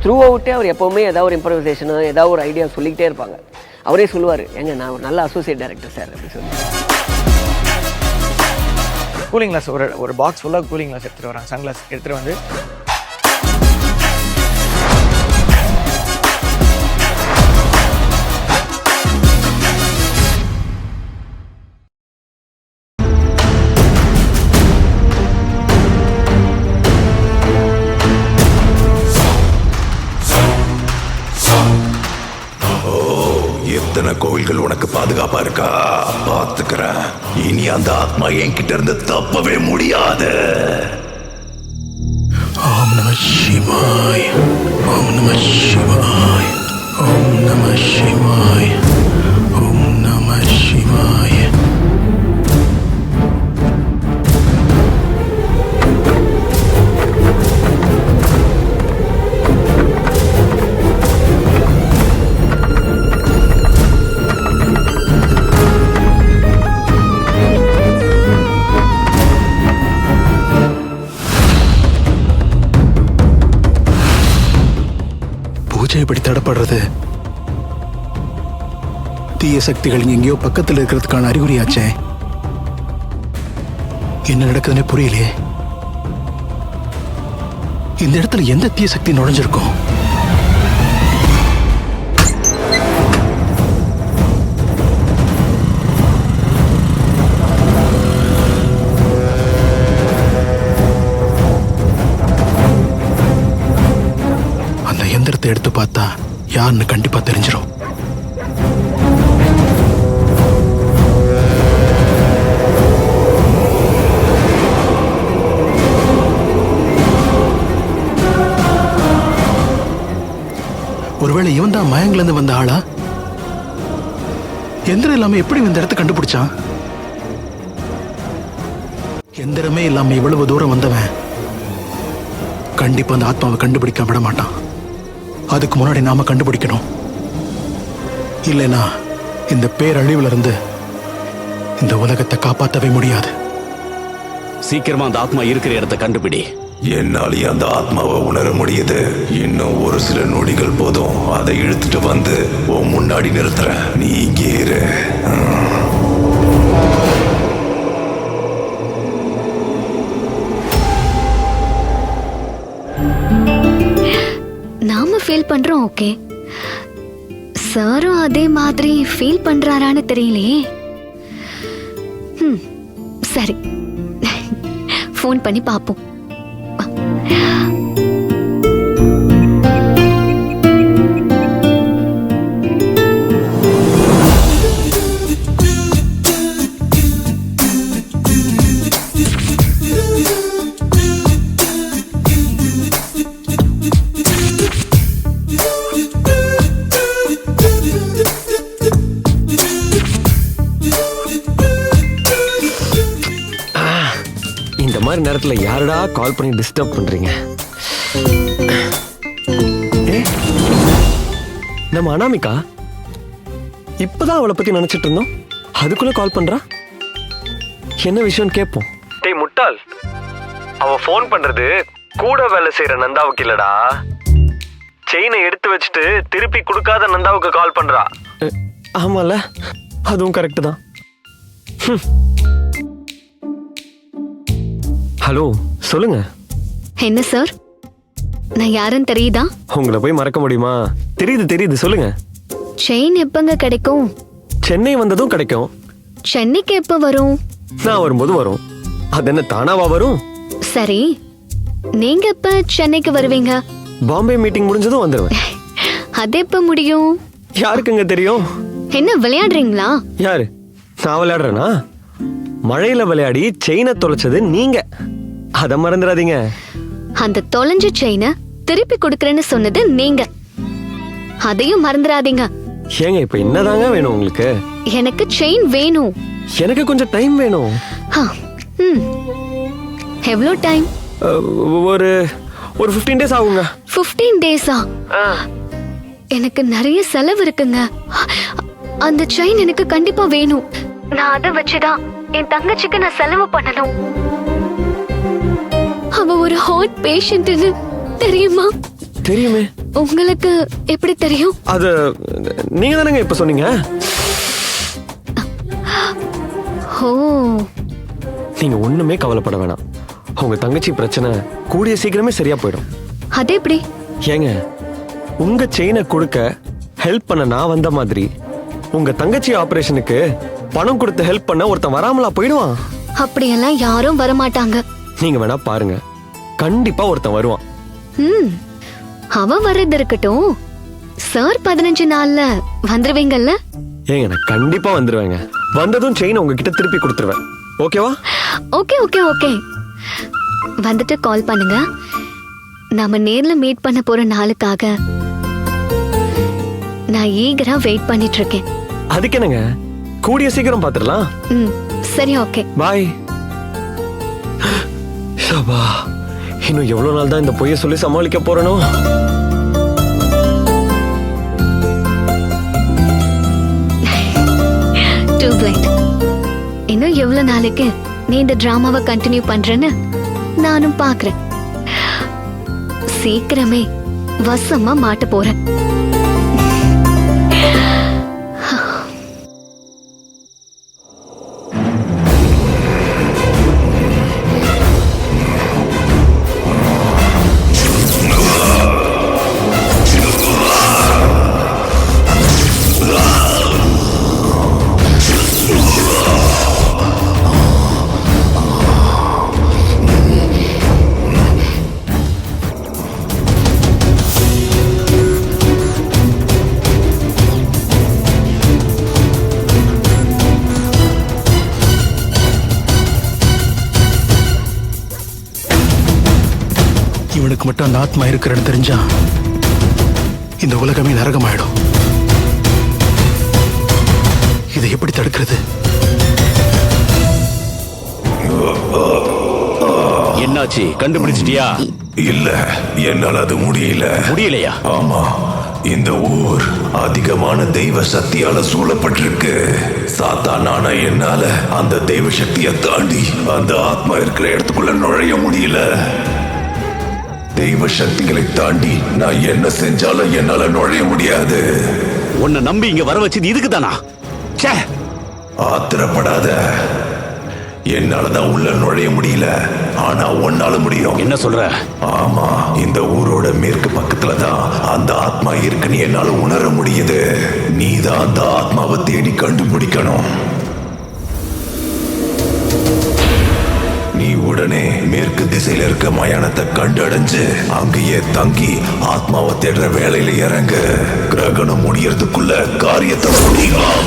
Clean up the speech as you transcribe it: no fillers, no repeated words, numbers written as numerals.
Through அவுட்டே அவர் எப்போவுமே ஏதாவது ஒரு இம்ப்ரவைசேஷனோ ஏதாவது ஒரு ஐடியா சொல்லிக்கிட்டே இருப்பாங்க. அவரே சொல்லுவார், எங்க நான் ஒரு நல்ல அசோசியேட் டைரக்டர் சார் அப்படின்னு சொல்லி. கூலிங் கிளாஸ் ஒரு பாக்ஸ் ஃபுல்லாக கூலிங் கிளாஸ் எடுத்துகிட்டு வராங்க. சன்கிளாஸ் எடுத்துகிட்டு வந்து எத்தனை கோவில்கள் உனக்கு பாதுகாப்பா இருக்கா பாத்துக்கிறேன். இனி அந்த ஆத்மா என்கிட்ட இருந்து தப்பவே முடியாது. ஓம் நம சிவாய், ஓம் நம சிவாய், ஓம் நம சிவாய், ஓம் நம சிவாய். பூஜை எப்படி தடப்படுறது? தீய சக்திகள் எங்கேயோ பக்கத்தில் இருக்கிறதுக்கான அறிகுறியாச்சே. என்ன நடக்குதுன்னு புரியலையே. இந்த இடத்துல எந்த தீய சக்தி நுழைஞ்சிருக்கும்? எந்திரத்தை எடுத்து பார்த்தா யாருன்னு கண்டிப்பா தெரிஞ்சிடும். ஒருவேளை இவன் தான் மயங்கல இருந்து வந்த ஆளா? எந்திரம் இல்லாம எப்படி இந்த இடத்தை கண்டுபிடிச்சான்? எந்திரமே இல்லாம இவ்வளவு தூரம் வந்தவன் கண்டிப்பா அந்த ஆத்மாவை கண்டுபிடிக்க விட மாட்டான். அதுக்கு முன்னாடி நாம கண்டுபிடிக்கணும். இல்லைன்னா இந்த பேரழிவுல இருந்து இந்த உலகத்தை காப்பாற்றவே முடியாது. சீக்கிரமா அந்த ஆத்மா இருக்கிற இடத்தை கண்டுபிடி. என்னாலே அந்த ஆத்மாவை உணர முடியுது. இன்னும் ஒரு சில நொடிகள் போதும். அதை இழுத்துட்டு வந்து உன் முன்னாடி நிறுத்துறேன். நீ இங்கே இரு. நாம ஃபீல் பண்றோம், ஓகே. சாரும் அதே மாதிரி ஃபீல் பண்றாரான்னு தெரியலையே. சரி, ஃபோன் பண்ணி பாப்போம். இந்த மாதிரி நேரத்துல யாருடா கால் பண்ணி டிஸ்டர்ப் பண்றீங்க? நம்ம அனாமிகா இப்பதான் அவளை பத்தி நினைச்சிட்டு இருந்தோம். அதுக்குள்ள கால் பண்றா. என்ன விஷயம் கேட்போம். டேய் முட்டாள், அவ ஃபோன் பண்றது கூட வேலை செய்யற நந்தாவுக்கு இல்லடா. செயினை எடுத்து வச்சுட்டு திருப்பி கொடுக்காத நந்தாவுக்கு கால் பண்றா. ஆமால, அதுவும் கரெக்ட் தான். ஹலோ, சொல்லுங்க. என்ன சார், நான் யாருன்னு தெரியுதா? உங்களை போய் மறக்க முடியுமா? தெரியுது, சொல்லுங்க. செயின் எப்பங்க கிடைக்கும்? சென்னை வந்ததும் கிடைக்கும். சென்னைக்கு எப்ப வரும்? நான் வரும்போது வரும். அது என்ன தானாவா வரும்? சரி, நீங்க எப்ப சென்னைக்கு வருவீங்க? பாம்பே மீட்டிங் முடிஞ்சதும் வந்துருவேன். அது எப்ப முடியும்? யாருக்குங்க தெரியும்? என்ன விளையாடுறீங்களா? யாரு? நான் விளையாடுறேனா? மழையில விளையாடி செயினை தொலைச்சது நீங்க. அத மறந்துடாதீங்க. அந்த தொலைஞ்ச செயினை திருப்பி கொடுக்கறேன்னு சொன்னது நீங்க. அதையும் மறந்துடாதீங்க. ஏங்க இப்ப என்னதாங்க வேணும் உங்களுக்கு? எனக்கு செயின் வேணும். எனக்கு கொஞ்சம் டைம் வேணும். எவ்வளவு டைம்? ஒரு 15 days ஆகுங்க. 15 days-ஆ? எனக்கு நிறைய செலவு இருக்குங்க. அந்த செயின் எனக்கு கண்டிப்பா வேணும். நான் அதை வச்சுதான் என் தங்கச்சிக்கு நான் செலவு பண்ணணும். அவ ஒரு ஹார்ட் பேஷண்ட்னு தெரியுமா? தெரியுமே. உங்களுக்கு எப்படி தெரியும்? அது நீங்க தானங்க இப்ப சொன்னீங்க. ஓ, நீங்க ஒண்ணுமே கவலைப்பட வேணாம். உங்க தங்கச்சி பிரச்சனை கூடிய சீக்கிரமே சரியா போயிடும். அது எப்படி? ஏங்க, உங்க செயினை கொடுக்க ஹெல்ப் பண்ண நான் வந்த மாதிரி உங்க தங்கச்சி ஆபரேஷனுக்கு பணம் கொடுத்து ஹெல்ப் பண்ண ஒருத்தன் வராமலா போயிடுவான்? அப்படியெல்லாம் யாரும் வரமாட்டாங்க. நீங்க வேணா பாருங்க, கண்டிப்பா ஒருத்தன் வருவான். அவன் வர்றது இருக்கட்டும், சார் 15 நாள்ல வந்துருவீங்கல்ல? ஏங்க, நான் கண்டிப்பா வந்துருவேங்க. வந்ததும் செயினை உங்ககிட்ட திருப்பி கொடுத்துருவேன். ஓகேவா? Okay okay okay. வந்துட்டு கால் பண்ணுங்க. நாம நேர்ல மீட் பண்ண போற நாளுக்காக நான் ஈகரா வெயிட் பண்ணிட்டு இருக்கேன். அதுக்கு என்னங்க, கூடிய சீக்கிரம் பாத்துடலாம். சரி, ஓகே, பாய். ஷபா, இன்னும் எவ்வளவு நாள் தான் இந்த பொய்யை சொல்லி சமாளிக்க போறனோ? Two blind. இன்னும் எவ்வளவு நாளைக்கு நீ இந்த டிராமாவை கண்டினியூ பண்றேன்னு நானும் பாக்குறேன். சீக்கிரமே வசமா மாட்ட போறேன். இவனுக்கு மட்டும் அந்த ஆத்மா இருக்கிறன்னு தெரிஞ்சா இந்த உலகமே நரகமாயிடும். இதை எப்படி தடுக்கிறது? என்னாச்சு, கண்டுபிடிச்சிட்டியா? இல்ல, என்னால அது முடியலையா? ஆமா, இந்த ஊர் அதிகமான தெய்வ சக்தியால சூழப்பட்டிருக்கு. சாத்தானான என்னால அந்த தெய்வ சக்தியை தாண்டி அந்த ஆத்மா இருக்கிற இடத்துக்குள்ள நுழைய முடியல. தெய்வ சக்திகளை தாண்டி நான் என்ன செஞ்சாலும் என்னால நுழைய முடியாது. உன்னை நம்பி இங்க வர வச்சது இதுக்கு தானா? ஆத்திரப்படாத, என்னாலதான் உள்ள நுழைய முடியல, ஆனா உன்னால முடியும். என்ன சொல்ற? ஆமா, இந்த ஊரோட மேற்கு பக்கத்துல தான் அந்த ஆத்மா இருக்குன்னு என்னால உணர முடியுது. நீதான் அந்த ஆத்மாவை தேடி கண்டுபிடிக்கணும். நீ உடனே மேற்கு திசையில இருக்க மயானத்தை கண்டடைஞ்சு அங்கேயே தங்கி ஆத்மாவை தேடுற வேலையில இறங்கு. கிரகணம் முடியறதுக்குள்ள காரியத்தை முடியும்.